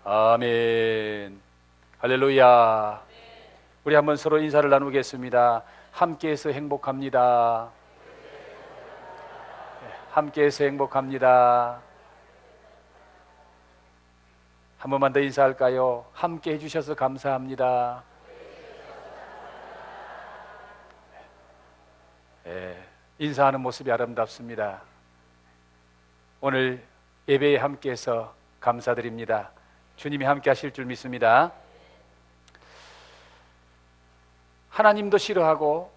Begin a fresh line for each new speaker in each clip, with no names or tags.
아멘. 할렐루야. 우리 한번 서로 인사를 나누겠습니다. 함께해서 행복합니다. 함께해서 행복합니다. 한 번만 더 인사할까요? 함께 해주셔서 감사합니다. 인사하는 모습이 아름답습니다. 오늘 예배에 함께해서 감사드립니다. 주님이 함께 하실 줄 믿습니다. 하나님도 싫어하고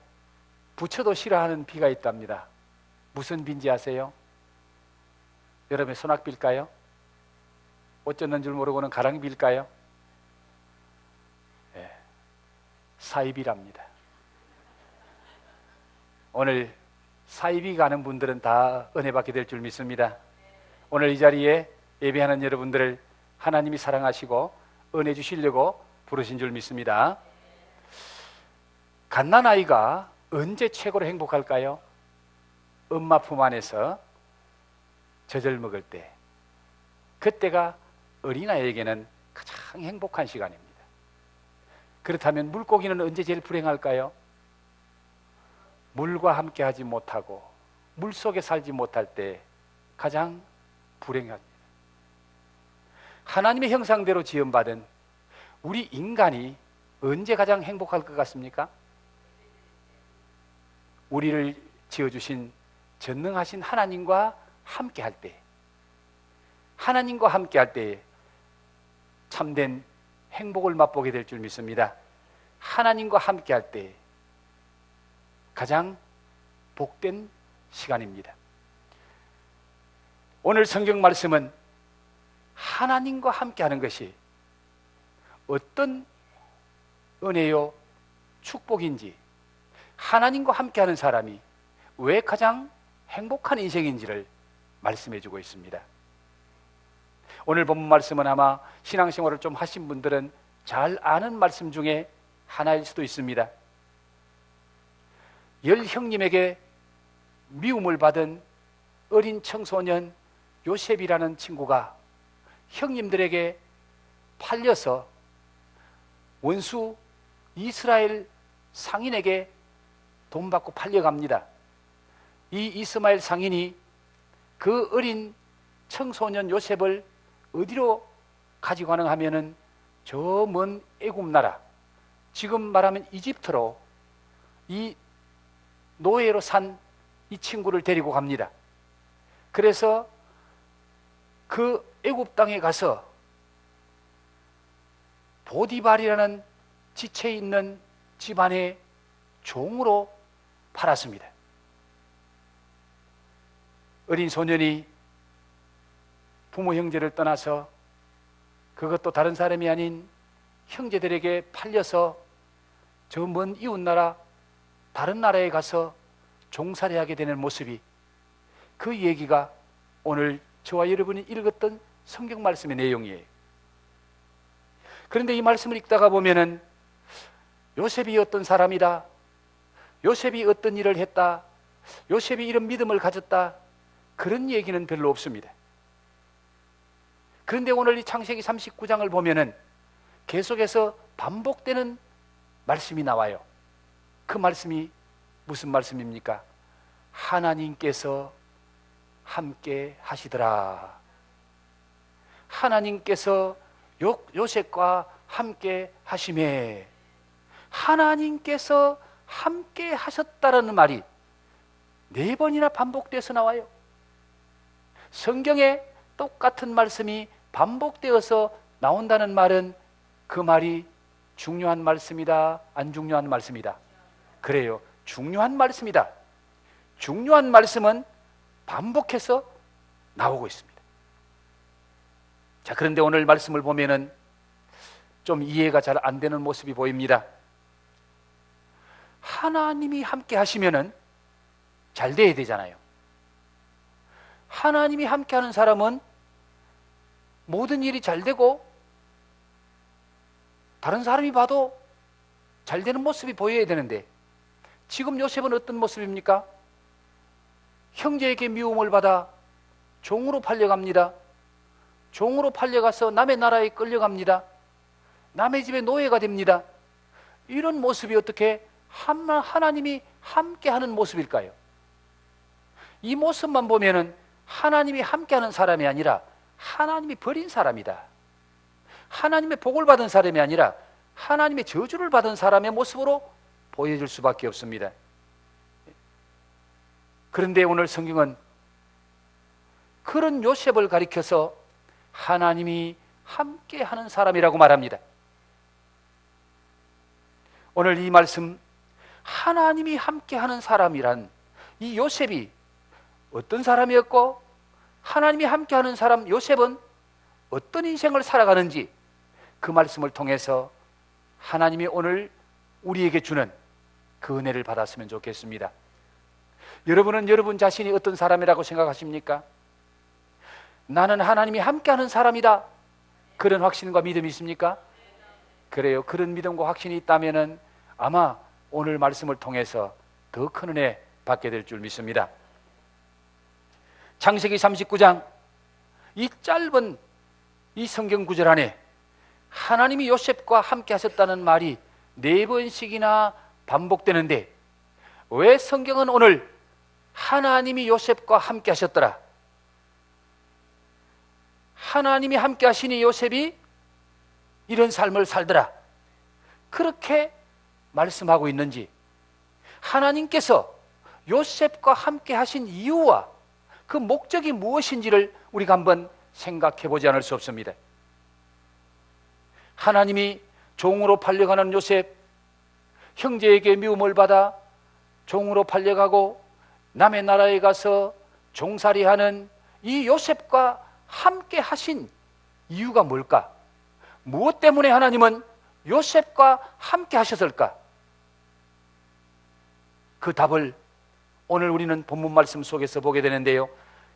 부처도 싫어하는 비가 있답니다. 무슨 비인지 아세요? 여러분의 소낙비일까요? 옷 젖는 줄 모르고는 가랑비일까요? 사이비랍니다. 오늘 사이비 가는 분들은 다 은혜 받게 될 줄 믿습니다. 오늘 이 자리에 예배하는 여러분들을 하나님이 사랑하시고 은혜 주시려고 부르신 줄 믿습니다. 갓난아이가 언제 최고로 행복할까요? 엄마 품 안에서 젖을 먹을 때, 그때가 어린아이에게는 가장 행복한 시간입니다. 그렇다면 물고기는 언제 제일 불행할까요? 물과 함께 하지 못하고 물속에 살지 못할 때 가장 불행합니다. 하나님의 형상대로 지음받은 우리 인간이 언제 가장 행복할 것 같습니까? 우리를 지어주신 전능하신 하나님과 함께 할 때, 하나님과 함께 할 때 참된 행복을 맛보게 될 줄 믿습니다. 하나님과 함께 할 때 가장 복된 시간입니다. 오늘 성경 말씀은 하나님과 함께 하는 것이 어떤 은혜요 축복인지, 하나님과 함께 하는 사람이 왜 가장 행복한 인생인지를 말씀해 주고 있습니다. 오늘 본문 말씀은 아마 신앙생활을 좀 하신 분들은 잘 아는 말씀 중에 하나일 수도 있습니다. 열 형님에게 미움을 받은 어린 청소년 요셉이라는 친구가 형님들에게 팔려서 원수 이스라엘 상인에게 돈 받고 팔려갑니다. 이 이스마엘 상인이 그 어린 청소년 요셉을 어디로 가지고 가는가 하면은 저 먼 애굽 나라, 지금 말하면 이집트로 이 노예로 산 이 친구를 데리고 갑니다. 그래서 그 애굽 땅에 가서 보디발이라는 지체 있는 집안의 종으로 팔았습니다. 어린 소년이 부모 형제를 떠나서 그것도 다른 사람이 아닌 형제들에게 팔려서 저 먼 이웃나라 다른 나라에 가서 종살이하게 되는 모습이, 그 얘기가 오늘 저와 여러분이 읽었던 성경 말씀의 내용이에요. 그런데 이 말씀을 읽다가 보면은 요셉이 어떤 사람이다, 요셉이 어떤 일을 했다, 요셉이 이런 믿음을 가졌다, 그런 얘기는 별로 없습니다. 그런데 오늘 이 창세기 39장을 보면은 계속해서 반복되는 말씀이 나와요. 그 말씀이 무슨 말씀입니까? 하나님께서 함께 하시더라. 하나님께서 요셉과 함께 하심에, 하나님께서 함께 하셨다라는 말이 4번이나 반복돼서 나와요. 성경에 똑같은 말씀이 반복되어서 나온다는 말은 그 말이 중요한 말씀이다, 안 중요한 말씀이다? 그래요, 중요한 말씀이다. 중요한 말씀은 반복해서 나오고 있습니다. 자, 그런데 오늘 말씀을 보면은 좀 이해가 잘 안 되는 모습이 보입니다. 하나님이 함께 하시면은 잘 돼야 되잖아요. 하나님이 함께 하는 사람은 모든 일이 잘 되고 다른 사람이 봐도 잘 되는 모습이 보여야 되는데, 지금 요셉은 어떤 모습입니까? 형제에게 미움을 받아 종으로 팔려갑니다. 종으로 팔려가서 남의 나라에 끌려갑니다. 남의 집에 노예가 됩니다. 이런 모습이 어떻게 하나님이 함께하는 모습일까요? 이 모습만 보면은 하나님이 함께하는 사람이 아니라 하나님이 버린 사람이다. 하나님의 복을 받은 사람이 아니라 하나님의 저주를 받은 사람의 모습으로 보여질 수밖에 없습니다. 그런데 오늘 성경은 그런 요셉을 가리켜서 하나님이 함께하는 사람이라고 말합니다. 오늘 이 말씀, 하나님이 함께하는 사람이란 이 요셉이 어떤 사람이었고, 하나님이 함께하는 사람 요셉은 어떤 인생을 살아가는지, 그 말씀을 통해서 하나님이 오늘 우리에게 주는 그 은혜를 받았으면 좋겠습니다. 여러분은 여러분 자신이 어떤 사람이라고 생각하십니까? 나는 하나님이 함께하는 사람이다, 그런 확신과 믿음이 있습니까? 그래요. 그런 믿음과 확신이 있다면 아마 오늘 말씀을 통해서 더 큰 은혜 받게 될 줄 믿습니다. 창세기 39장, 이 짧은 이 성경 구절 안에 하나님이 요셉과 함께 하셨다는 말이 4번씩이나 반복되는데, 왜 성경은 오늘 하나님이 요셉과 함께 하셨더라, 하나님이 함께 하시니 요셉이 이런 삶을 살더라, 그렇게 말씀하고 있는지, 하나님께서 요셉과 함께 하신 이유와 그 목적이 무엇인지를 우리가 한번 생각해 보지 않을 수 없습니다. 하나님이 종으로 팔려가는 요셉, 형제에게 미움을 받아 종으로 팔려가고 남의 나라에 가서 종살이하는 이 요셉과 함께 하신 이유가 뭘까? 무엇 때문에 하나님은 요셉과 함께 하셨을까? 그 답을 오늘 우리는 본문 말씀 속에서 보게 되는데요,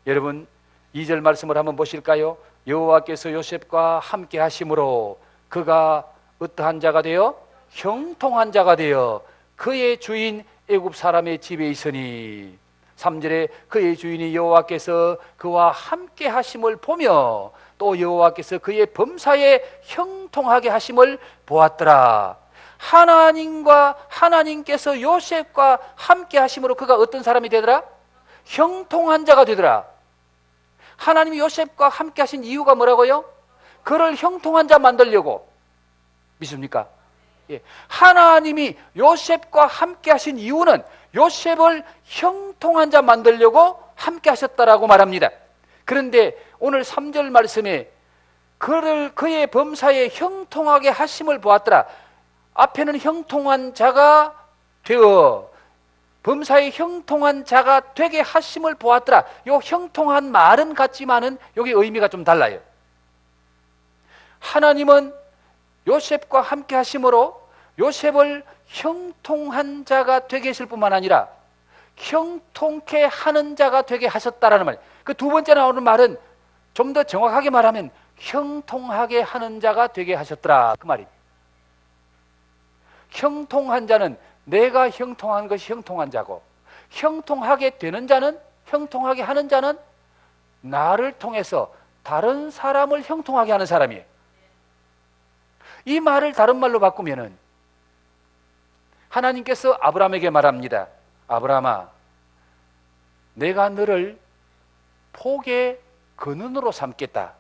여러분 2절 말씀을 한번 보실까요? 여호와께서 요셉과 함께 하심으로 그가 어떠한 자가 되어? 형통한 자가 되어 그의 주인 애굽 사람의 집에 있으니, 3절에 그의 주인이 여호와께서 그와 함께 하심을 보며 또 여호와께서 그의 범사에 형통하게 하심을 보았더라. 하나님께서 요셉과 함께 하심으로 그가 어떤 사람이 되더라? 형통한 자가 되더라. 하나님이 요셉과 함께 하신 이유가 뭐라고요? 그를 형통한 자 만들려고. 믿습니까? 예. 하나님이 요셉과 함께 하신 이유는 요셉을 형통한 자 만들려고 함께 하셨다라고 말합니다. 그런데 오늘 3절 말씀에 그의 범사에 형통하게 하심을 보았더라. 앞에는 형통한 자가 되어 범사에 형통한 자가 되게 하심을 보았더라. 이 형통한 말은 같지만은 여기 의미가 좀 달라요. 하나님은 요셉과 함께 하심으로 요셉을 형통한 자가 되게 했을 뿐만 아니라 형통케 하는 자가 되게 하셨다라는 말. 그 두 번째 나오는 말은 좀 더 정확하게 말하면 형통하게 하는 자가 되게 하셨더라, 그 말입니다. 형통한 자는 내가 형통한 것이 형통한 자고, 형통하게 되는 자는, 형통하게 하는 자는 나를 통해서 다른 사람을 형통하게 하는 사람이에요. 이 말을 다른 말로 바꾸면은 하나님께서 아브라함에게 말합니다. 아브라함아, 내가 너를 복의 근원으로 삼겠다.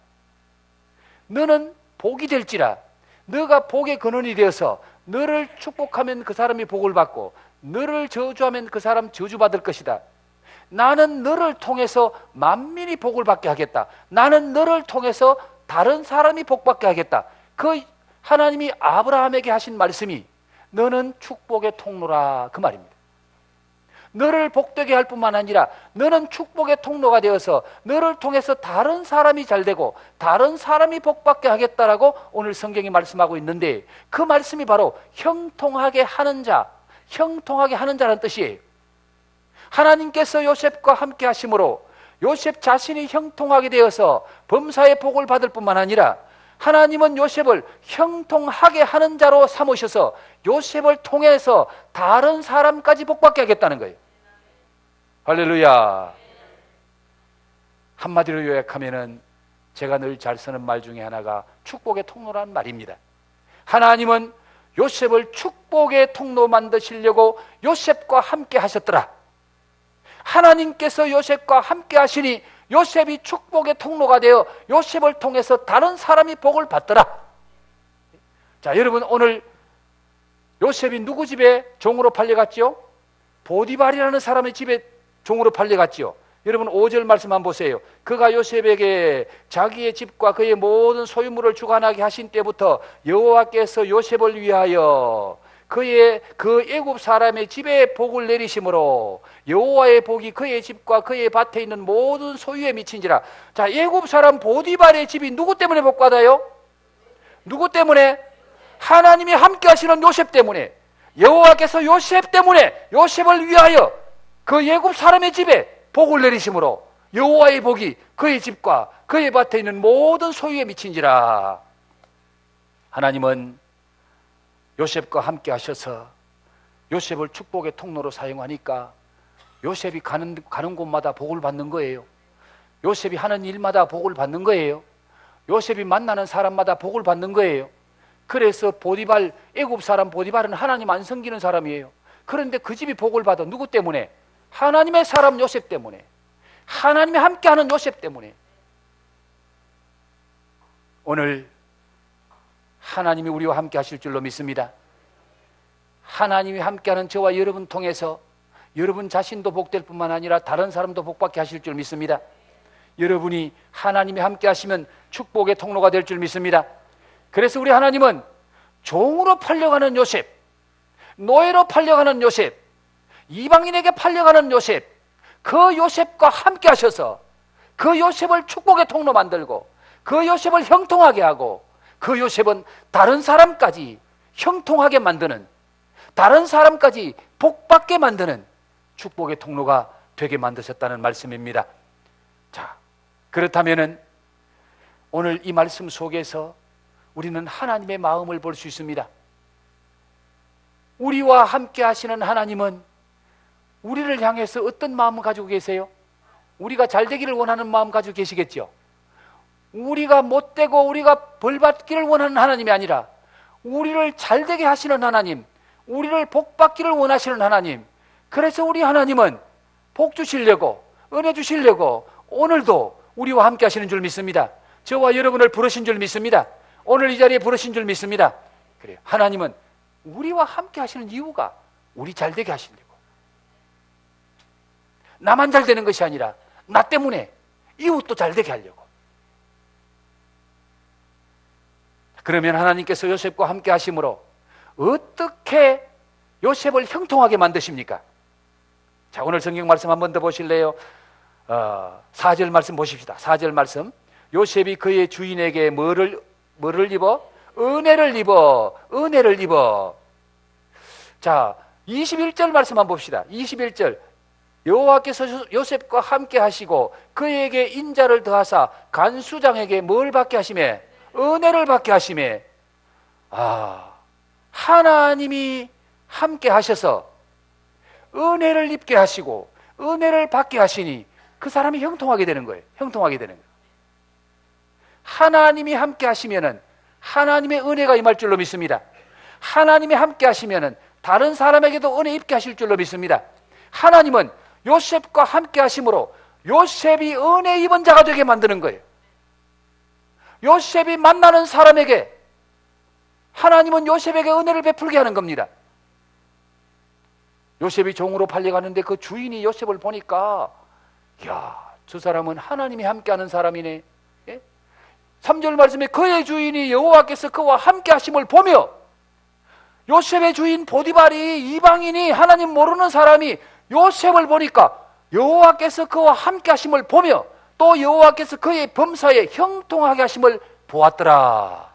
너는 복이 될지라. 너가 복의 근원이 되어서 너를 축복하면 그 사람이 복을 받고 너를 저주하면 그 사람 저주받을 것이다. 나는 너를 통해서 만민이 복을 받게 하겠다. 나는 너를 통해서 다른 사람이 복받게 하겠다. 그 하나님이 아브라함에게 하신 말씀이 너는 축복의 통로라, 그 말입니다. 너를 복되게 할 뿐만 아니라 너는 축복의 통로가 되어서 너를 통해서 다른 사람이 잘되고 다른 사람이 복받게 하겠다라고 오늘 성경이 말씀하고 있는데, 그 말씀이 바로 형통하게 하는 자, 형통하게 하는 자라는 뜻이에요. 하나님께서 요셉과 함께 하심으로 요셉 자신이 형통하게 되어서 범사의 복을 받을 뿐만 아니라 하나님은 요셉을 형통하게 하는 자로 삼으셔서 요셉을 통해서 다른 사람까지 복받게 하겠다는 거예요. 할렐루야. 한마디로 요약하면은 제가 늘 잘 쓰는 말 중에 하나가 축복의 통로란 말입니다. 하나님은 요셉을 축복의 통로 만드시려고 요셉과 함께 하셨더라. 하나님께서 요셉과 함께 하시니 요셉이 축복의 통로가 되어 요셉을 통해서 다른 사람이 복을 받더라. 자, 여러분, 오늘 요셉이 누구 집에 종으로 팔려갔죠? 보디발이라는 사람의 집에 종으로 팔려갔죠. 여러분 5절 말씀 한번 보세요. 그가 요셉에게 자기의 집과 그의 모든 소유물을 주관하게 하신 때부터 여호와께서 요셉을 위하여 그 애굽 사람의 집에 복을 내리심으로 여호와의 복이 그의 집과 그의 밭에 있는 모든 소유에 미친지라. 자, 애굽 사람 보디발의 집이 누구 때문에 복 받아요? 누구 때문에? 하나님이 함께 하시는 요셉 때문에. 여호와께서 요셉 때문에, 요셉을 위하여 그 애굽 사람의 집에 복을 내리심으로 여호와의 복이 그의 집과 그의 밭에 있는 모든 소유에 미친지라. 하나님은 요셉과 함께 하셔서 요셉을 축복의 통로로 사용하니까 요셉이 가는 곳마다 복을 받는 거예요. 요셉이 하는 일마다 복을 받는 거예요. 요셉이 만나는 사람마다 복을 받는 거예요. 그래서 보디발, 애굽 사람 보디발은 하나님 안 섬기는 사람이에요. 그런데 그 집이 복을 받아. 누구 때문에? 하나님의 사람 요셉 때문에. 하나님이 함께하는 요셉 때문에. 오늘 하나님이 우리와 함께 하실 줄로 믿습니다. 하나님이 함께하는 저와 여러분 통해서 여러분 자신도 복될 뿐만 아니라 다른 사람도 복받게 하실 줄 믿습니다. 여러분이 하나님이 함께 하시면 축복의 통로가 될 줄 믿습니다. 그래서 우리 하나님은 종으로 팔려가는 요셉, 노예로 팔려가는 요셉, 이방인에게 팔려가는 요셉, 그 요셉과 함께 하셔서 그 요셉을 축복의 통로 만들고 그 요셉을 형통하게 하고 그 요셉은 다른 사람까지 형통하게 만드는, 다른 사람까지 복받게 만드는 축복의 통로가 되게 만드셨다는 말씀입니다. 자, 그렇다면은 오늘 이 말씀 속에서 우리는 하나님의 마음을 볼 수 있습니다. 우리와 함께 하시는 하나님은 우리를 향해서 어떤 마음을 가지고 계세요? 우리가 잘 되기를 원하는 마음 가지고 계시겠죠? 우리가 못되고 우리가 벌받기를 원하는 하나님이 아니라 우리를 잘 되게 하시는 하나님, 우리를 복받기를 원하시는 하나님. 그래서 우리 하나님은 복 주시려고, 은혜 주시려고 오늘도 우리와 함께 하시는 줄 믿습니다. 저와 여러분을 부르신 줄 믿습니다. 오늘 이 자리에 부르신 줄 믿습니다. 그래요. 하나님은 우리와 함께 하시는 이유가 우리 잘 되게 하시려고. 나만 잘 되는 것이 아니라 나 때문에 이웃도 잘 되게 하려고. 그러면 하나님께서 요셉과 함께 하심으로 어떻게 요셉을 형통하게 만드십니까? 자, 오늘 성경 말씀 한 번 더 보실래요? 4절 말씀 보십시다. 4절 말씀. 요셉이 그의 주인에게 뭐를 입어? 은혜를 입어. 자, 21절 말씀 한번 봅시다. 21절. 여호와께서 요셉과 함께 하시고 그에게 인자를 더하사 간수장에게 뭘 받게 하시매? 은혜를 받게 하시매. 하나님이 함께 하셔서 은혜를 입게 하시고 은혜를 받게 하시니 그 사람이 형통하게 되는 거예요. 형통하게 되는 거예요. 하나님이 함께 하시면은 하나님의 은혜가 임할 줄로 믿습니다. 하나님이 함께 하시면은 다른 사람에게도 은혜 입게 하실 줄로 믿습니다. 하나님은 요셉과 함께 하심으로 요셉이 은혜 입은 자가 되게 만드는 거예요. 요셉이 만나는 사람에게 하나님은 요셉에게 은혜를 베풀게 하는 겁니다. 요셉이 종으로 팔려가는데 그 주인이 요셉을 보니까 저 사람은 하나님이 함께하는 사람이네. 3절 말씀에 그의 주인이 여호와께서 그와 함께 하심을 보며, 요셉의 주인 보디발이, 이방인이, 하나님 모르는 사람이 요셉을 보니까 여호와께서 그와 함께 하심을 보며 또 여호와께서 그의 범사에 형통하게 하심을 보았더라.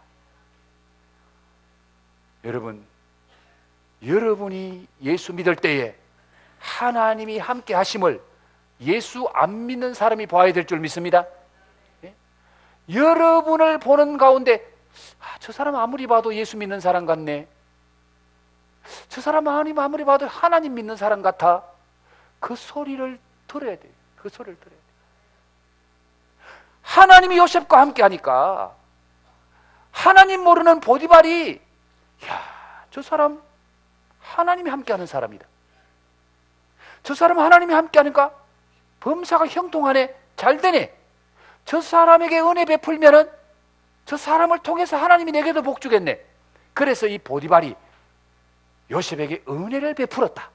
여러분이 예수 믿을 때에 하나님이 함께 하심을 예수 안 믿는 사람이 봐야 될 줄 믿습니다. 여러분을 보는 가운데 저 사람 아무리 봐도 예수 믿는 사람 같네, 저 사람 아무리 봐도 하나님 믿는 사람 같아. 그 소리를 들어야 돼요. 그 소리를 들어야 돼요. 하나님이 요셉과 함께 하니까 하나님 모르는 보디발이, 야, 저 사람 하나님이 함께하는 사람이다. 저 사람 하나님이 함께하니까 범사가 형통하네, 잘 되네. 저 사람에게 은혜 베풀면은 저 사람을 통해서 하나님이 내게도 복 주겠네. 그래서 이 보디발이 요셉에게 은혜를 베풀었다.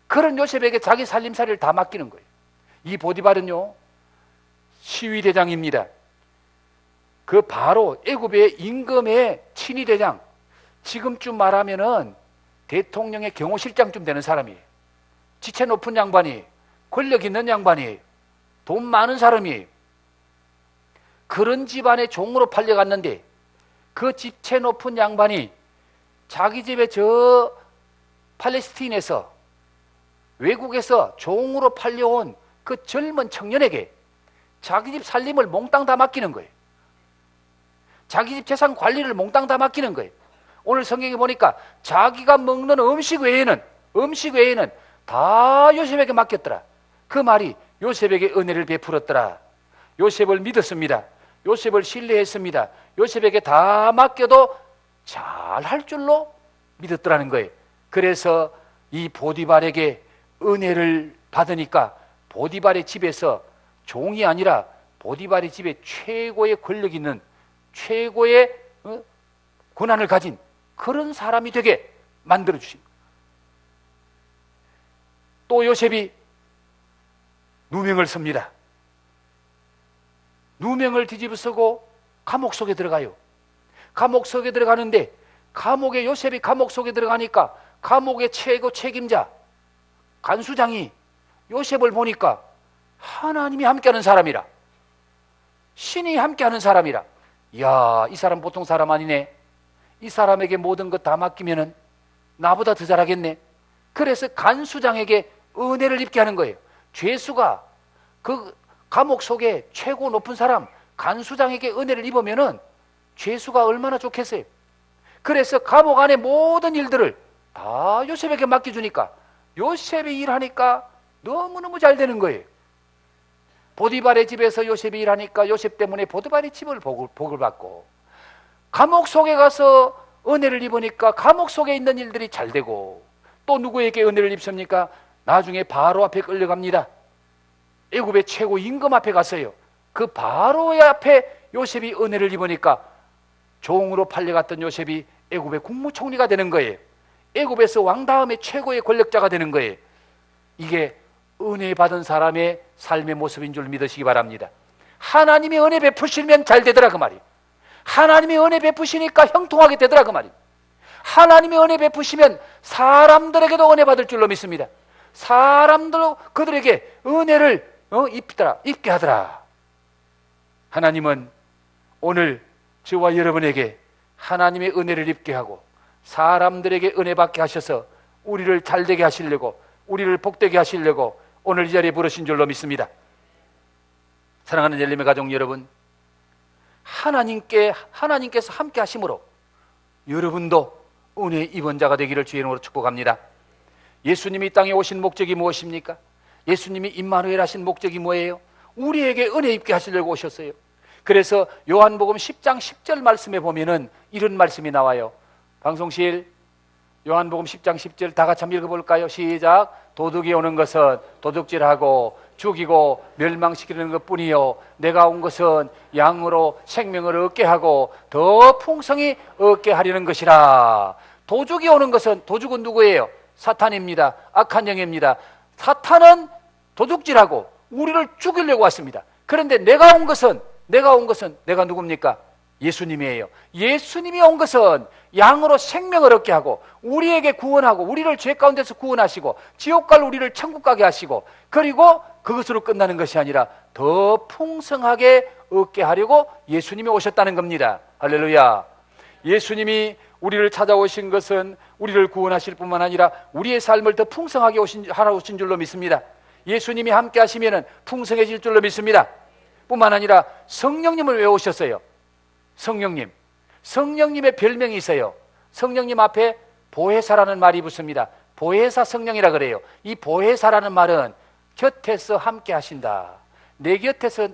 그런 요셉에게 자기 살림살이를 다 맡기는 거예요. 이 보디발은요, 시위대장입니다. 그 바로 애굽의 임금의 친위대장, 지금쯤 말하면은 대통령의 경호실장쯤 되는 사람이에요. 지체 높은 양반이, 권력 있는 양반이, 돈 많은 사람이, 그런 집안의 종으로 팔려갔는데 그 지체 높은 양반이 자기 집에 저 팔레스틴에서, 외국에서 종으로 팔려온 그 젊은 청년에게 자기 집 살림을 몽땅 다 맡기는 거예요. 자기 집 재산 관리를 몽땅 다 맡기는 거예요. 오늘 성경에 보니까 자기가 먹는 음식 외에는 다 요셉에게 맡겼더라. 그 말이 요셉에게 은혜를 베풀었더라. 요셉을 믿었습니다. 요셉을 신뢰했습니다. 요셉에게 다 맡겨도 잘 할 줄로 믿었더라는 거예요. 그래서 이 보디발에게 은혜를 받으니까 보디발의 집에서 종이 아니라 보디발의 집에 최고의 권력 있는, 최고의 권한을 가진 그런 사람이 되게 만들어주신. 또 요셉이 누명을 씁니다. 누명을 뒤집어쓰고 감옥 속에 들어가요. 감옥 속에 들어가는데, 감옥에, 요셉이 감옥 속에 들어가니까 감옥의 최고 책임자 간수장이 요셉을 보니까 하나님이 함께하는 사람이라, 신이 함께하는 사람이라, 이야, 이 사람 보통 사람 아니네. 이 사람에게 모든 것 다 맡기면은 나보다 더 잘하겠네. 그래서 간수장에게 은혜를 입게 하는 거예요. 죄수가 그 감옥 속에 최고 높은 사람 간수장에게 은혜를 입으면은 죄수가 얼마나 좋겠어요. 그래서 감옥 안에 모든 일들을 다 요셉에게 맡겨주니까 요셉이 일하니까 너무너무 잘 되는 거예요. 보디발의 집에서 요셉이 일하니까 요셉 때문에 보디발의 집을 복을 받고, 감옥 속에 가서 은혜를 입으니까 감옥 속에 있는 일들이 잘 되고, 또 누구에게 은혜를 입습니까? 나중에 바로 앞에 끌려갑니다. 애굽의 최고 임금 앞에 갔어요. 그 바로의 앞에 요셉이 은혜를 입으니까 종으로 팔려갔던 요셉이 애굽의 국무총리가 되는 거예요. 애굽에서 왕 다음에 최고의 권력자가 되는 거예요. 이게 은혜 받은 사람의 삶의 모습인 줄 믿으시기 바랍니다. 하나님이 은혜 베푸시면 잘 되더라 그 말이에요. 하나님이 은혜 베푸시니까 형통하게 되더라 그 말이에요. 하나님이 은혜 베푸시면 사람들에게도 은혜 받을 줄로 믿습니다. 사람들도 그들에게 은혜를 입게 하더라. 하나님은 오늘 저와 여러분에게 하나님의 은혜를 입게 하고 사람들에게 은혜 받게 하셔서 우리를 잘되게 하시려고, 우리를 복되게 하시려고 오늘 이 자리에 부르신 줄로 믿습니다. 사랑하는 열림의 가족 여러분, 하나님께서 함께 하심으로 여러분도 은혜 입은 자가 되기를 주의 이름으로 축복합니다. 예수님이 이 땅에 오신 목적이 무엇입니까? 예수님이 임마누엘 하신 목적이 뭐예요? 우리에게 은혜 입게 하시려고 오셨어요. 그래서 요한복음 10장 10절 말씀에 보면은 이런 말씀이 나와요. 방송실 요한복음 10장 10절 다 같이 한번 읽어볼까요? 시작. 도둑이 오는 것은 도둑질하고 죽이고 멸망시키는 것뿐이요 내가 온 것은 양으로 생명을 얻게 하고 더 풍성히 얻게 하려는 것이라. 도둑이 오는 것은, 도둑은 누구예요? 사탄입니다. 악한 영입니다. 사탄은 도둑질하고 우리를 죽이려고 왔습니다. 그런데 내가 온 것은 내가 누굽니까? 예수님이에요. 예수님이 온 것은 양으로 생명을 얻게 하고 우리에게 구원하고 우리를 죄 가운데서 구원하시고 지옥 갈 우리를 천국 가게 하시고, 그리고 그것으로 끝나는 것이 아니라 더 풍성하게 얻게 하려고 예수님이 오셨다는 겁니다. 할렐루야. 예수님이 우리를 찾아오신 것은 우리를 구원하실 뿐만 아니라 우리의 삶을 더 풍성하게 하러 오신 줄로 믿습니다. 예수님이 함께 하시면 풍성해질 줄로 믿습니다. 뿐만 아니라 성령님을 왜 오셨어요? 성령님의 별명이 있어요. 성령님 앞에 보혜사라는 말이 붙습니다. 보혜사 성령이라 그래요. 이 보혜사라는 말은 곁에서 함께 하신다, 내 곁에서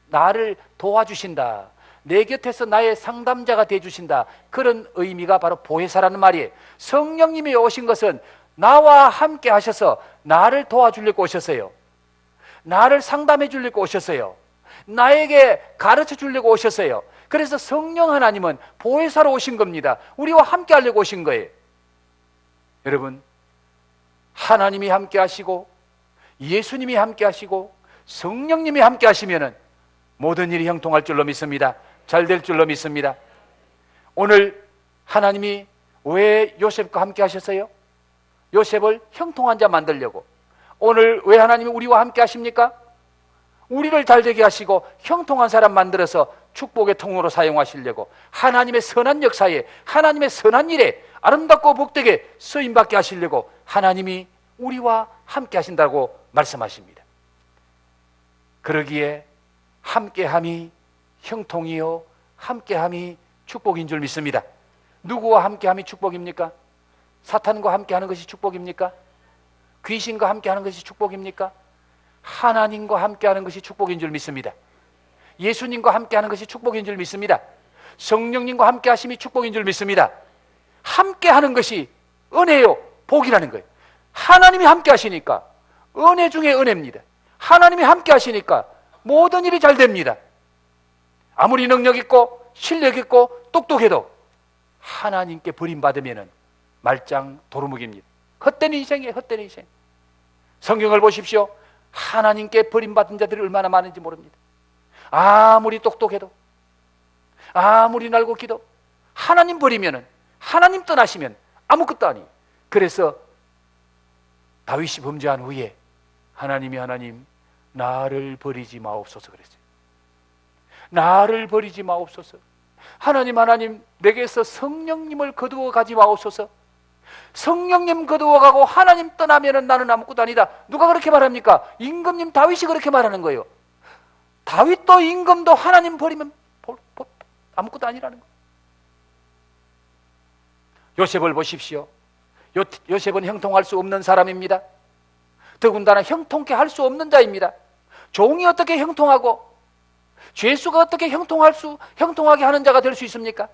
나를 도와주신다, 내 곁에서 나의 상담자가 되어주신다, 그런 의미가 바로 보혜사라는 말이에요. 성령님이 오신 것은 나와 함께 하셔서 나를 도와주려고 오셨어요. 나를 상담해 주려고 오셨어요. 나에게 가르쳐 주려고 오셨어요. 그래서 성령 하나님은 보혜사로 오신 겁니다. 우리와 함께 하려고 오신 거예요. 여러분, 하나님이 함께 하시고 예수님이 함께 하시고 성령님이 함께 하시면은 모든 일이 형통할 줄로 믿습니다. 잘 될 줄로 믿습니다. 오늘 하나님이 왜 요셉과 함께 하셨어요? 요셉을 형통한 자 만들려고. 오늘 왜 하나님이 우리와 함께 하십니까? 우리를 잘되게 하시고 형통한 사람 만들어서 축복의 통로로 사용하시려고, 하나님의 선한 역사에, 하나님의 선한 일에 아름답고 복되게 쓰임받게 하시려고 하나님이 우리와 함께 하신다고 말씀하십니다. 그러기에 함께함이 형통이요 함께함이 축복인 줄 믿습니다. 누구와 함께함이 축복입니까? 사탄과 함께하는 것이 축복입니까? 귀신과 함께하는 것이 축복입니까? 하나님과 함께하는 것이 축복인 줄 믿습니다. 예수님과 함께하는 것이 축복인 줄 믿습니다. 성령님과 함께하심이 축복인 줄 믿습니다. 함께하는 것이 은혜요 복이라는 거예요. 하나님이 함께하시니까 은혜 중에 은혜입니다. 하나님이 함께하시니까 모든 일이 잘 됩니다. 아무리 능력 있고 실력 있고 똑똑해도 하나님께 버림받으면 말짱 도루묵입니다. 헛된 인생이에요. 헛된 인생. 성경을 보십시오. 하나님께 버림받은 자들이 얼마나 많은지 모릅니다. 아무리 똑똑해도, 아무리 날고 기도, 하나님 버리면은, 하나님 떠나시면 아무것도 아니에요. 그래서 다윗이 범죄한 후에 하나님 나를 버리지 마옵소서 그랬어요. 나를 버리지 마옵소서. 하나님 내게서 성령님을 거두어 가지 마옵소서. 성령님 거두어 가고 하나님 떠나면 나는 아무것도 아니다. 누가 그렇게 말합니까? 임금님 다윗이 그렇게 말하는 거예요. 다윗도 임금도 하나님 버리면 아무것도 아니라는 거예요. 요셉을 보십시오. 요셉은 형통할 수 없는 사람입니다. 더군다나 형통케 할 수 없는 자입니다. 종이 어떻게 형통하고 죄수가 어떻게 형통하게 하는 자가 될 수 있습니까?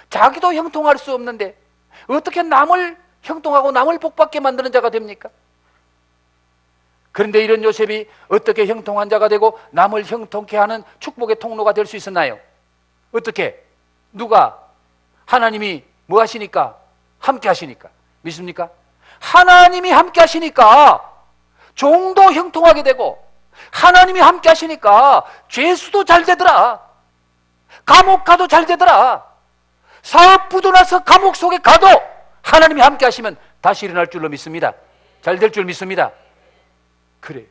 자기도 형통할 수 없는데 어떻게 남을 형통하고 남을 복받게 만드는 자가 됩니까? 그런데 이런 요셉이 어떻게 형통한 자가 되고 남을 형통케 하는 축복의 통로가 될 수 있었나요? 어떻게? 누가? 하나님이 뭐 하시니까? 함께 하시니까. 믿습니까? 하나님이 함께 하시니까 종도 형통하게 되고, 하나님이 함께 하시니까 죄수도 잘 되더라. 감옥 가도 잘 되더라. 사업 부도나서 감옥 속에 가도 하나님이 함께 하시면 다시 일어날 줄로 믿습니다. 잘 될 줄 믿습니다. 그래요.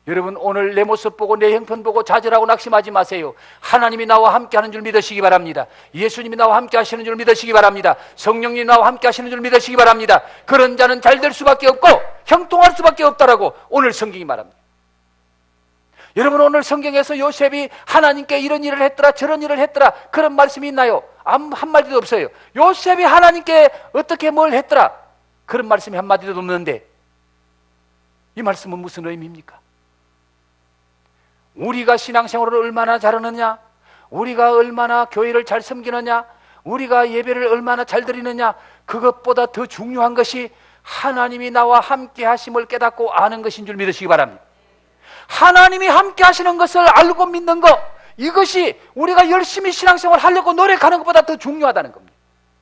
여러분, 오늘 내 모습 보고 내 형편 보고 좌절하고 낙심하지 마세요. 하나님이 나와 함께 하는 줄 믿으시기 바랍니다. 예수님이 나와 함께 하시는 줄 믿으시기 바랍니다. 성령님이 나와 함께 하시는 줄 믿으시기 바랍니다. 그런 자는 잘 될 수밖에 없고 형통할 수밖에 없다라고 오늘 성경이 말합니다. 여러분, 오늘 성경에서 요셉이 하나님께 이런 일을 했더라 저런 일을 했더라 그런 말씀이 있나요? 한마디도 없어요. 요셉이 하나님께 어떻게 뭘 했더라 그런 말씀이 한마디도 없는데 이 말씀은 무슨 의미입니까? 우리가 신앙생활을 얼마나 잘하느냐, 우리가 얼마나 교회를 잘 섬기느냐, 우리가 예배를 얼마나 잘 드리느냐, 그것보다 더 중요한 것이 하나님이 나와 함께 하심을 깨닫고 아는 것인 줄 믿으시기 바랍니다. 하나님이 함께 하시는 것을 알고 믿는 것, 이것이 우리가 열심히 신앙생활 하려고 노력하는 것보다 더 중요하다는 겁니다.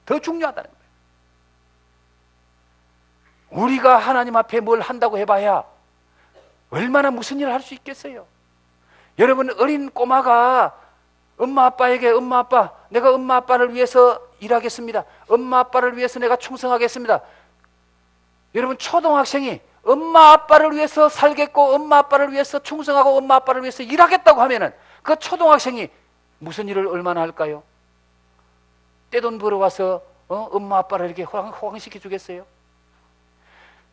더 중요하다는 거예요. 우리가 하나님 앞에 뭘 한다고 해봐야 얼마나 무슨 일을 할 수 있겠어요? 여러분, 어린 꼬마가 엄마 아빠에게 엄마 아빠, 내가 엄마 아빠를 위해서 일하겠습니다. 엄마 아빠를 위해서 내가 충성하겠습니다. 여러분, 초등학생이 엄마 아빠를 위해서 살겠고 엄마 아빠를 위해서 충성하고 엄마 아빠를 위해서 일하겠다고 하면은 그 초등학생이 무슨 일을 얼마나 할까요? 떼돈 벌어와서 엄마 아빠를 이렇게 호강시켜 주겠어요?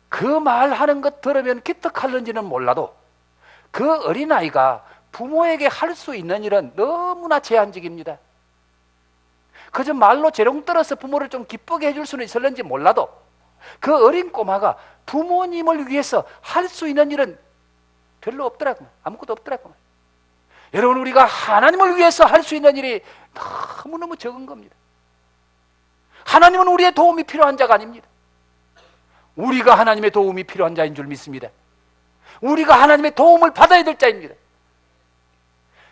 그 말하는 것 들으면 기특할는지는 몰라도 그 어린아이가 부모에게 할 수 있는 일은 너무나 제한적입니다. 그저 말로 재롱 떨어서 부모를 좀 기쁘게 해줄 수는 있을는지 몰라도 그 어린 꼬마가 부모님을 위해서 할 수 있는 일은 별로 없더라고요. 아무것도 없더라고요. 여러분, 우리가 하나님을 위해서 할 수 있는 일이 너무너무 적은 겁니다. 하나님은 우리의 도움이 필요한 자가 아닙니다. 우리가 하나님의 도움이 필요한 자인 줄 믿습니다. 우리가 하나님의 도움을 받아야 될 자입니다.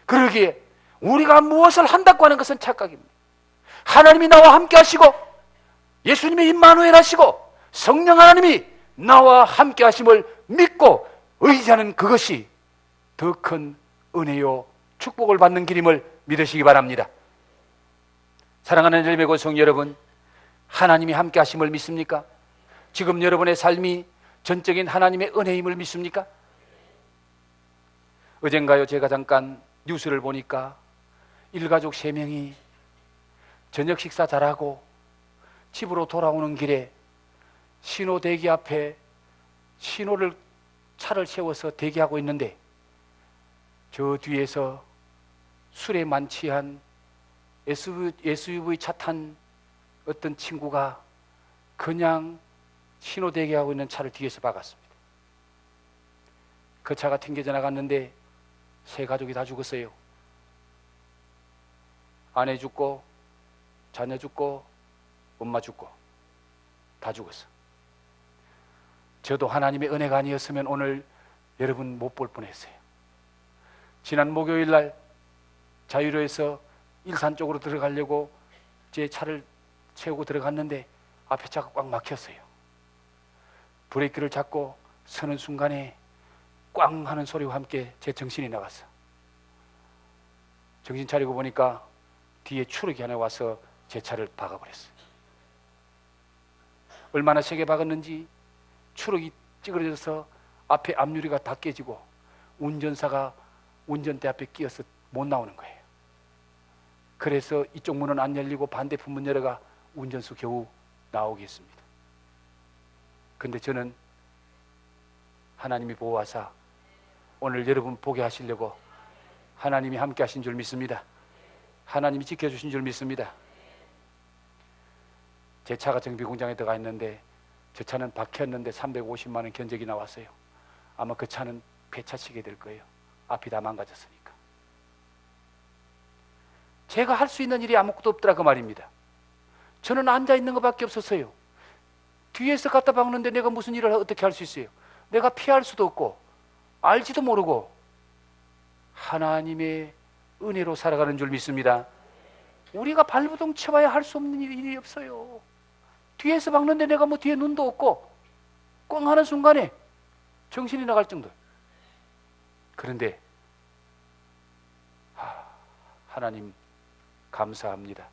그러기에 우리가 무엇을 한다고 하는 것은 착각입니다. 하나님이 나와 함께 하시고 예수님이 임마누엘 하시고 성령 하나님이 나와 함께 하심을 믿고 의지하는 그것이 더 큰 은혜요 축복을 받는 길임을 믿으시기 바랍니다. 사랑하는 열매고 성 여러분, 하나님이 함께 하심을 믿습니까? 지금 여러분의 삶이 전적인 하나님의 은혜임을 믿습니까? 어젠가요, 제가 잠깐 뉴스를 보니까 일가족 3명이 저녁 식사 잘하고 집으로 돌아오는 길에 신호 대기 앞에 차를 세워서 대기하고 있는데 저 뒤에서 술에 만취한 SUV 차 탄 어떤 친구가 그냥 신호 대기하고 있는 차를 뒤에서 박았습니다. 그 차가 튕겨져 나갔는데 3가족이 다 죽었어요. 아내 죽고 자녀 죽고 엄마 죽고 다 죽었어. 저도 하나님의 은혜가 아니었으면 오늘 여러분 못 볼 뻔했어요. 지난 목요일 날 자유로에서 일산 쪽으로 들어가려고 제 차를 채우고 들어갔는데 앞에 차가 꽉 막혔어요. 브레이크를 잡고 서는 순간에 꽝 하는 소리와 함께 제 정신이 나갔어. 정신 차리고 보니까 뒤에 추락이 하나 와서 제 차를 박아버렸어요. 얼마나 세게 박았는지 추락이 찌그러져서 앞에 앞유리가 다 깨지고 운전사가 운전대 앞에 끼어서 못 나오는 거예요. 그래서 이쪽 문은 안 열리고 반대편 문 열어가 운전수 겨우 나오게 했습니다. 근데 저는 하나님이 보호하사 오늘 여러분 보게 하시려고 하나님이 함께 하신 줄 믿습니다. 하나님이 지켜주신 줄 믿습니다. 제 차가 정비공장에 들어가 있는데 저 차는 박혔는데 350만 원 견적이 나왔어요. 아마 그 차는 폐차치게 될 거예요. 앞이 다 망가졌으니까. 제가 할 수 있는 일이 아무것도 없더라 그 말입니다. 저는 앉아있는 것밖에 없었어요. 뒤에서 갖다 박는데 내가 무슨 일을 어떻게 할 수 있어요? 내가 피할 수도 없고 알지도 모르고 하나님의 은혜로 살아가는 줄 믿습니다. 우리가 발버둥 쳐봐야 할 수 없는 일이 없어요. 뒤에서 박는데 내가 뭐 뒤에 눈도 없고 꽝 하는 순간에 정신이 나갈 정도. 그런데 하나님 감사합니다.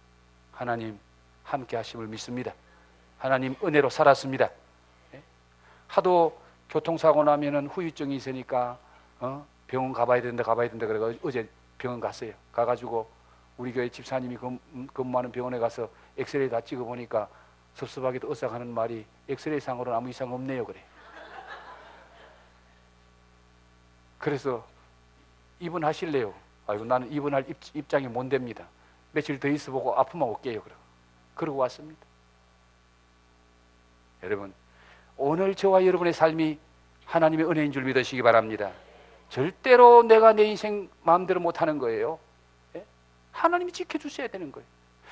하나님 함께 하심을 믿습니다. 하나님 은혜로 살았습니다. 하도 교통사고 나면은 후유증이 있으니까 병원 가봐야 된다 그래서 어제 병원 갔어요. 가가지고 우리 교회 집사님이 근무하는 병원에 가서 엑스레이 다 찍어보니까 섭섭하게도 의사가 하는 말이 엑스레이 상으로는 아무 이상 없네요 그래. 그래서 입원하실래요? 아이고 나는 입원할 입장이 못 됩니다. 며칠 더 있어보고 아프면 올게요. 그러고 왔습니다. 여러분, 오늘 저와 여러분의 삶이 하나님의 은혜인 줄 믿으시기 바랍니다. 절대로 내가 내 인생 마음대로 못하는 거예요. 하나님이 지켜주셔야 되는 거예요.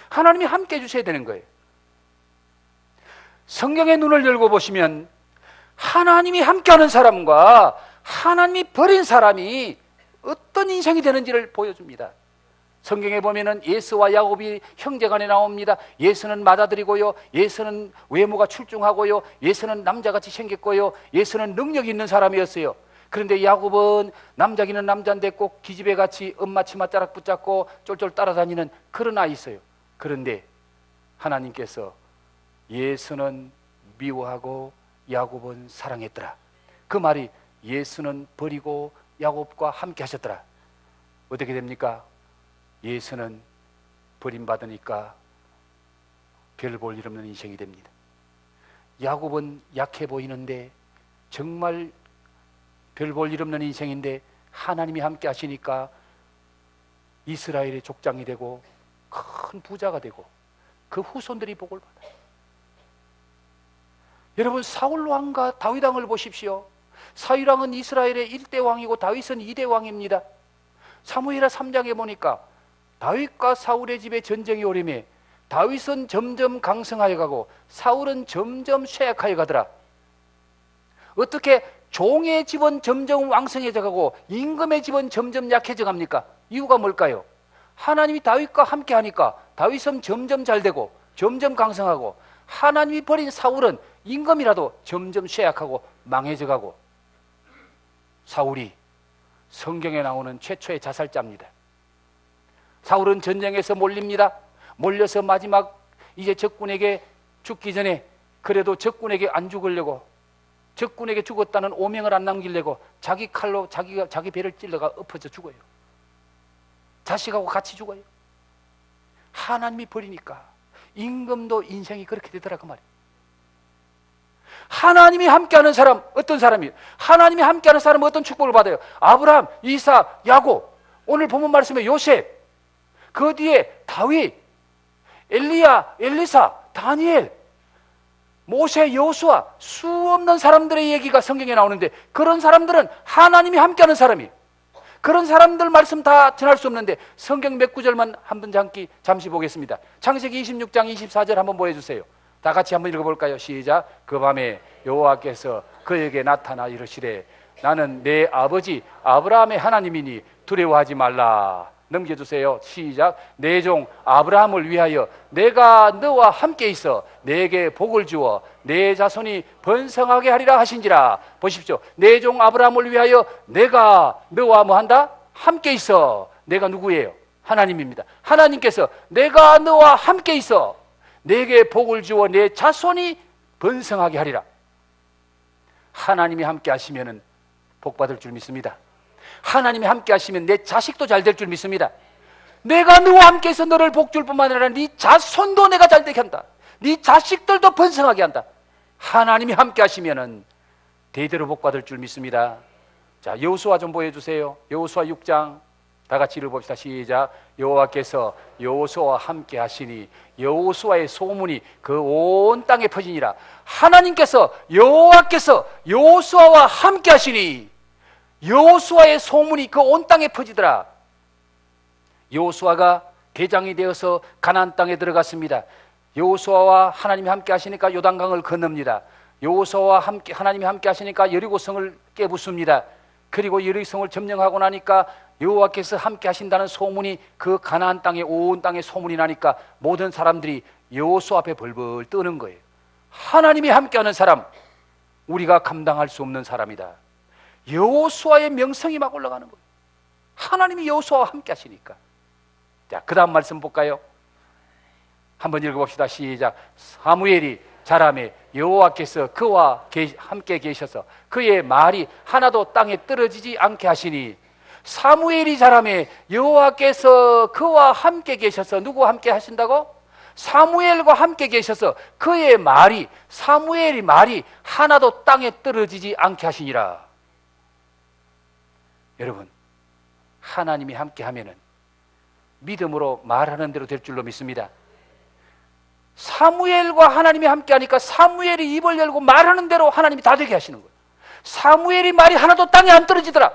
하나님이 함께 해주셔야 되는 거예요. 성경의 눈을 열고 보시면 하나님이 함께하는 사람과 하나님이 버린 사람이 어떤 인생이 되는지를 보여줍니다. 성경에 보면은 예수와 야곱이 형제간에 나옵니다. 예수는 맏아들이고요, 예수는 외모가 출중하고요, 예수는 남자같이 생겼고요, 예수는 능력이 있는 사람이었어요. 그런데 야곱은 남자기는 남자인데 꼭 기집애같이 엄마 치마 자락 붙잡고 쫄쫄 따라다니는 그런 아이 있어요. 그런데 하나님께서 예수는 미워하고 야곱은 사랑했더라. 그 말이 예수는 버리고 야곱과 함께 하셨더라. 어떻게 됩니까? 예수는 버림받으니까 별 볼 일 없는 인생이 됩니다. 야곱은 약해 보이는데 정말 별 볼 일 없는 인생인데 하나님이 함께 하시니까 이스라엘의 족장이 되고 큰 부자가 되고 그 후손들이 복을 받아요. 여러분, 사울 왕과 다윗 왕을 보십시오. 사울왕은 이스라엘의 1대 왕이고 다윗은 2대 왕입니다. 사무엘하 3장에 보니까 다윗과 사울의 집에 전쟁이 오림에 다윗은 점점 강성하여 가고 사울은 점점 쇠약하여 가더라. 어떻게 종의 집은 점점 왕성해져 가고 임금의 집은 점점 약해져 갑니까? 이유가 뭘까요? 하나님이 다윗과 함께 하니까 다윗은 점점 잘 되고 점점 강성하고, 하나님이 버린 사울은 임금이라도 점점 쇠약하고 망해져 가고. 사울이 성경에 나오는 최초의 자살자입니다. 사울은 전쟁에서 몰립니다. 몰려서 마지막 이제 적군에게 죽기 전에 그래도 적군에게 안 죽으려고, 적군에게 죽었다는 오명을 안 남기려고 자기 칼로 자기 배를 찔러가 엎어져 죽어요. 자식하고 같이 죽어요. 하나님이 버리니까 임금도 인생이 그렇게 되더라 그 말이에요. 하나님이 함께하는 사람, 어떤 사람이에요? 하나님이 함께하는 사람은 어떤 축복을 받아요? 아브라함, 이삭, 야곱, 오늘 본문 말씀에 요셉, 그 뒤에 다윗, 엘리야, 엘리사, 다니엘, 모세, 여호수아, 수없는 사람들의 얘기가 성경에 나오는데, 그런 사람들은 하나님이 함께하는 사람이에요. 그런 사람들 말씀 다 전할 수 없는데 성경 몇 구절만 한번 잠시 보겠습니다. 창세기 26장 24절 한번 보여주세요. 다 같이 한번 읽어볼까요? 시작. 그 밤에 여호와께서 그에게 나타나 이르시되 나는 내 아버지 아브라함의 하나님이니 두려워하지 말라. 넘겨주세요. 시작. 내 종 아브라함을 위하여 내가 너와 함께 있어 내게 복을 주어 내 자손이 번성하게 하리라 하신지라. 보십시오. 내 종 아브라함을 위하여 내가 너와 뭐한다? 함께 있어. 내가 누구예요? 하나님입니다. 하나님께서 내가 너와 함께 있어 내게 복을 주어 내 자손이 번성하게 하리라. 하나님이 함께 하시면은 복 받을 줄 믿습니다. 하나님이 함께 하시면 내 자식도 잘 될 줄 믿습니다. 내가 너와 함께 해서 너를 복줄 뿐만 아니라 네 자손도 내가 잘 되게 한다. 네 자식들도 번성하게 한다. 하나님이 함께 하시면은 대대로 복 받을 줄 믿습니다. 자, 여호수아 좀 보여주세요. 여호수아 6장 다 같이 읽어봅시다. 시작. 여호와께서 여호수아와 함께 하시니 여호수아의 소문이 그 온 땅에 퍼지니라. 하나님께서 여호와께서 여호수아와 함께 하시니 여호수아의 소문이 그 온 땅에 퍼지더라. 여호수아가 대장이 되어서 가나안 땅에 들어갔습니다. 여호수아와 하나님이 함께 하시니까 요단강을 건넙니다. 여호수아와 함께 하나님이 함께 하시니까 여리고성을 깨부숩니다. 그리고 여리고성을 점령하고 나니까 여호와께서 함께 하신다는 소문이 그 가나안 땅에 온 땅에 소문이 나니까 모든 사람들이 여호수아 앞에 벌벌 떠는 거예요. 하나님이 함께하는 사람, 우리가 감당할 수 없는 사람이다. 여호수아의 명성이 막 올라가는 거예요. 하나님이 여호수아와 함께 하시니까. 자, 그 다음 말씀 볼까요? 한번 읽어봅시다. 시작. 사무엘이 자라매 여호와께서 그와 함께 계셔서 그의 말이 하나도 땅에 떨어지지 않게 하시니. 사무엘이 자라매 여호와께서 그와 함께 계셔서, 누구와 함께 하신다고? 사무엘과 함께 계셔서 그의 말이, 사무엘이 말이 하나도 땅에 떨어지지 않게 하시니라. 여러분, 하나님이 함께 하면은 믿음으로 말하는 대로 될 줄로 믿습니다. 사무엘과 하나님이 함께 하니까 사무엘이 입을 열고 말하는 대로 하나님이 다 되게 하시는 거예요. 사무엘이 말이 하나도 땅에 안 떨어지더라.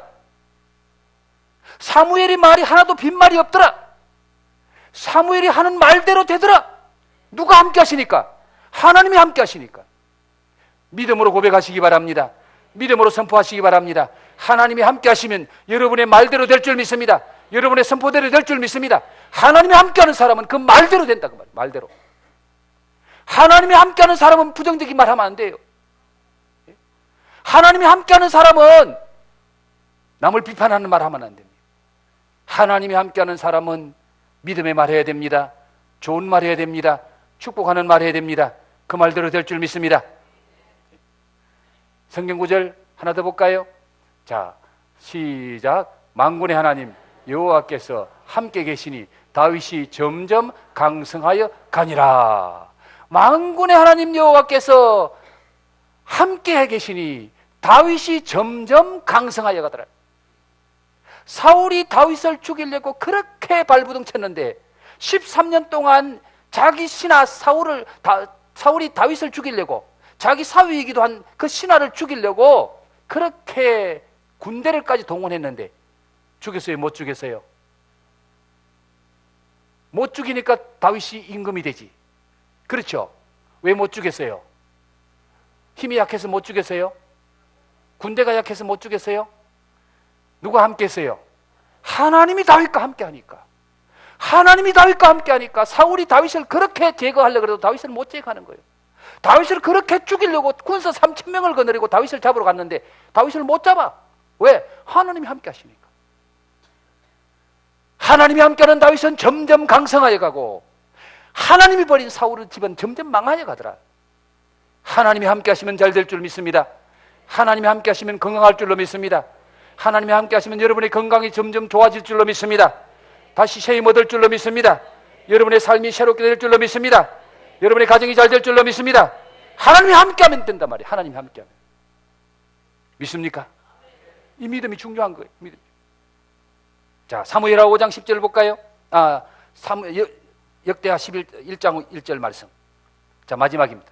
사무엘이 말이 하나도 빈말이 없더라. 사무엘이 하는 말대로 되더라. 누가 함께 하시니까? 하나님이 함께 하시니까. 믿음으로 고백하시기 바랍니다. 믿음으로 선포하시기 바랍니다. 하나님이 함께 하시면 여러분의 말대로 될 줄 믿습니다. 여러분의 선포대로 될 줄 믿습니다. 하나님이 함께하는 사람은 그 말대로 된다. 그 말, 말대로. 하나님이 함께하는 사람은 부정적인 말 하면 안 돼요. 하나님이 함께하는 사람은 남을 비판하는 말 하면 안 됩니다. 하나님이 함께하는 사람은 믿음의 말 해야 됩니다. 좋은 말 해야 됩니다. 축복하는 말 해야 됩니다. 그 말대로 될 줄 믿습니다. 성경 구절 하나 더 볼까요? 자, 시작. 만군의 하나님 여호와께서 함께 계시니 다윗이 점점 강성하여 가니라. 만군의 하나님 여호와께서 함께 계시니 다윗이 점점 강성하여 가더라. 사울이 다윗을 죽이려고 그렇게 발부둥 쳤는데 13년 동안 자기 신하 사울이 다윗을 죽이려고, 자기 사위이기도 한 그 신하를 죽이려고 그렇게 군대를까지 동원했는데 죽였어요? 못 죽였어요? 못 죽이니까 다윗이 임금이 되지. 그렇죠? 왜 못 죽였어요? 힘이 약해서 못 죽였어요? 군대가 약해서 못 죽였어요? 누가 함께 했어요? 하나님이 다윗과 함께 하니까. 하나님이 다윗과 함께 하니까 사울이 다윗을 그렇게 제거하려고 해도 다윗을 못 제거하는 거예요. 다윗을 그렇게 죽이려고 군사 3,000명을 거느리고 다윗을 잡으러 갔는데 다윗을 못 잡아. 왜? 하나님이 함께 하시니까. 하나님이 함께하는 다윗은 점점 강성하여 가고 하나님이 버린 사울의 집은 점점 망하여 가더라. 하나님이 함께 하시면 잘 될 줄 믿습니다. 하나님이 함께 하시면 건강할 줄로 믿습니다. 하나님이 함께 하시면 여러분의 건강이 점점 좋아질 줄로 믿습니다. 다시 새 힘 얻을 줄로 믿습니다. 여러분의 삶이 새롭게 될 줄로 믿습니다. 여러분의 가정이 잘 될 줄로 믿습니다. 하나님이 함께하면 된단 말이에요. 하나님이 함께하면. 믿습니까? 이 믿음이 중요한 거예요. 믿음. 자, 사무엘하 5장 10절 볼까요? 역대하 1장 1절 말씀. 자, 마지막입니다.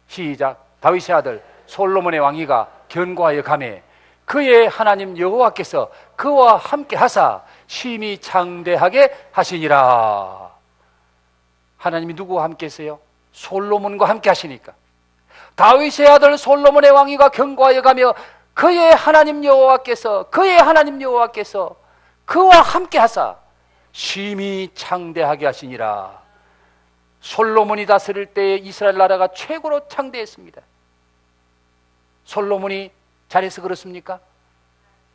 시작. 다윗의 아들 솔로몬의 왕위가 견고하여 가매 그의 하나님 여호와께서 그와 함께 하사 심히 창대하게 하시니라. 하나님이 누구와 함께 했어요? 솔로몬과 함께 하시니까. 다윗의 아들 솔로몬의 왕위가 견고하여 가며 그의 하나님 여호와께서 그와 함께 하사 심히 창대하게 하시니라. 솔로몬이 다스릴 때에 이스라엘 나라가 최고로 창대했습니다. 솔로몬이 잘해서 그렇습니까?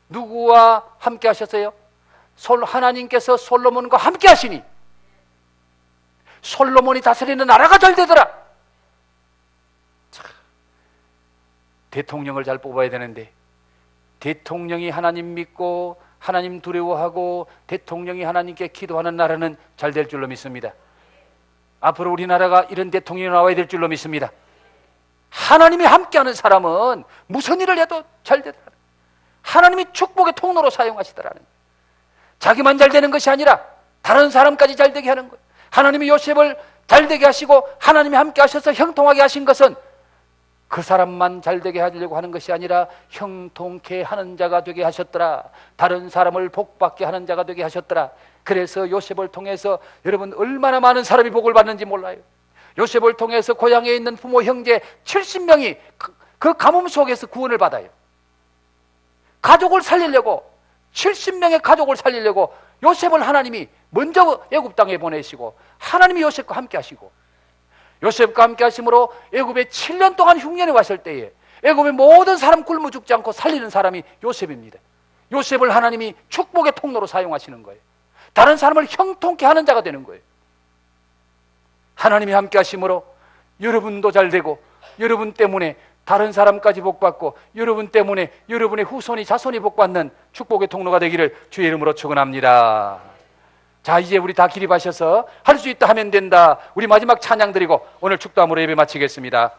누구와 함께 하셨어요? 하나님께서 솔로몬과 함께 하시니 솔로몬이 다스리는 나라가 잘 되더라. 참, 대통령을 잘 뽑아야 되는데 대통령이 하나님 믿고 하나님 두려워하고 대통령이 하나님께 기도하는 나라는 잘 될 줄로 믿습니다. 앞으로 우리나라가 이런 대통령이 나와야 될 줄로 믿습니다. 하나님이 함께하는 사람은 무슨 일을 해도 잘 되더라. 하나님이 축복의 통로로 사용하시더라는 거예요. 자기만 잘 되는 것이 아니라 다른 사람까지 잘 되게 하는 거예요. 하나님이 요셉을 잘 되게 하시고 하나님이 함께 하셔서 형통하게 하신 것은 그 사람만 잘 되게 하려고 하는 것이 아니라 형통케 하는 자가 되게 하셨더라. 다른 사람을 복받게 하는 자가 되게 하셨더라. 그래서 요셉을 통해서 여러분 얼마나 많은 사람이 복을 받는지 몰라요. 요셉을 통해서 고향에 있는 부모 형제 70명이 그 가뭄 속에서 구원을 받아요. 가족을 살리려고 70명의 가족을 살리려고 요셉을 하나님이 먼저 애굽 땅에 보내시고 하나님이 요셉과 함께 하시고 요셉과 함께 하심으로 애굽에 7년 동안 흉년이 왔을 때에 애굽의 모든 사람 굶어 죽지 않고 살리는 사람이 요셉입니다. 요셉을 하나님이 축복의 통로로 사용하시는 거예요. 다른 사람을 형통케 하는 자가 되는 거예요. 하나님이 함께 하심으로 여러분도 잘 되고 여러분 때문에 다른 사람까지 복받고 여러분 때문에 여러분의 후손이 자손이 복받는 축복의 통로가 되기를 주의 이름으로 축원합니다. 자, 이제 우리 다 기립하셔서 할 수 있다 하면 된다. 우리 마지막 찬양 드리고 오늘 축도함으로 예배 마치겠습니다.